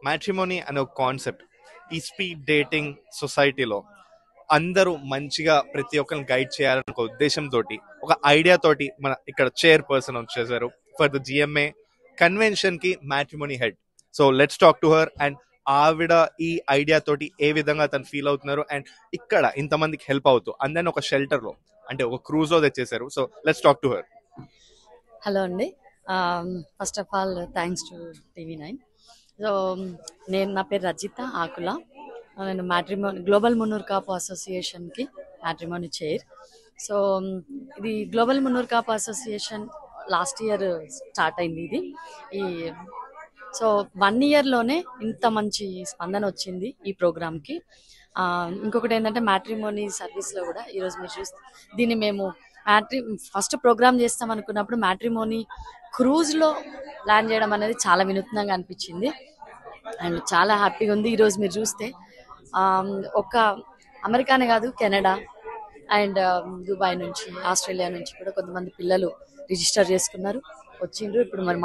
Matrimony అనే ఒక concept ఈ స్పీడ్ డేటింగ్ సొసైటీలో అందరూ మంచిగా ప్రతి ఒక్కరిని గైడ్ చేయాలని ఒక ఉద్దేశంతో ఒక ఐడియా తోటి మన ఇక్కడ చైర్ పర్సన్ వచ్చేసారు ఫర్ ద జిఎంఏ కన్వెన్షన్ కి matrimony head. So let's talk to her and ఆవిడ ఈ ఐడియా తోటి ఏ విధంగా తను ఫీల్ అవుతున్నారు అండ్ ఇక్కడ ఇంతమందికి హెల్ప్ అవుతూ అందరిని ఒక షెల్టర్ లో అంటే ఒక క్రూజ్ లో తెచ్చేసారు. So let's talk to her. Hello అండి, first of all thanks to TV9. So నా పేరు రజిత ఆకుల. నేను గ్లోబల్ మున్నూర్ కాపు అసోసియేషన్కి మ్యాట్రిమోనీ చైర్. సో ఇది global Munnur Kapu association last year start అయింది. ఇది సో 1 ఇయర్లోనే ఇంత మంచి స్పందన వచ్చింది ఈ ప్రోగ్రామ్కి. ఇంకొకటి ఏంటంటే మ్యాట్రిమోనీ సర్వీస్లో కూడా ఈరోజు మీరు చూస్తే దీన్ని మేము ఫస్ట్ ప్రోగ్రామ్ చేస్తాం అనుకున్నప్పుడు మ్యాట్రిమోనీ క్రూజ్లో ప్లాన్ చేయడం అనేది చాలా వినూత్నంగా అనిపించింది అండ్ చాలా హ్యాపీగా ఉంది. ఈరోజు మీరు చూస్తే ఒక అమెరికానే కాదు, కెనడా అండ్ దుబాయ్ నుంచి, ఆస్ట్రేలియా నుంచి కూడా కొంతమంది పిల్లలు రిజిస్టర్ చేసుకున్నారు, వచ్చిండ్రు. ఇప్పుడు మరి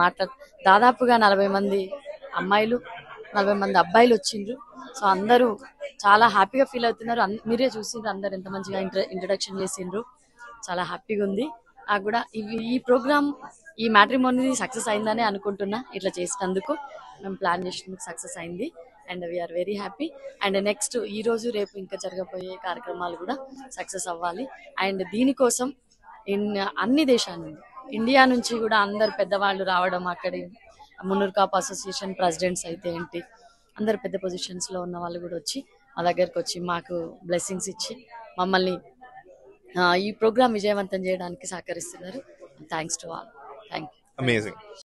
దాదాపుగా 40 మంది అమ్మాయిలు 40 మంది అబ్బాయిలు వచ్చిండ్రు. సో అందరూ చాలా హ్యాపీగా ఫీల్ అవుతున్నారు. మీరే చూసిండ్రు అందరు ఎంత మంచిగా ఇంట్రడక్షన్ చేసిండ్రు. చాలా హ్యాపీగా ఉంది నాకు కూడా. ఈ ప్రోగ్రామ్ ఈ మ్యాట్రిమోనీ సక్సెస్ అయిందని అనుకుంటున్నా. ఇట్లా చేసినందుకు మేము ప్లాన్ చేసినందుకు సక్సెస్ అయింది and we are very happy. And next ఈ రోజు రేపు ఇంకా జరగబోయే కార్యక్రమాలు కూడా సక్సెస్ అవ్వాలి. అండ్ దీనికోసం అన్ని దేశాల నుండి, ఇండియా నుంచి కూడా అందరు పెద్దవాళ్ళు రావడం, అక్కడ మున్నూర్ కాపు అసోసియేషన్ ప్రెసిడెంట్స్ అయితే ఏంటి, అందరు పెద్ద పొజిషన్స్లో ఉన్న వాళ్ళు కూడా వచ్చి మా దగ్గరకు వచ్చి మాకు బ్లెస్సింగ్స్ ఇచ్చి మమ్మల్ని ఈ ప్రోగ్రామ్ విజయవంతం చేయడానికి సహకరిస్తున్నారు. Thanks to all. Thank you. Amazing.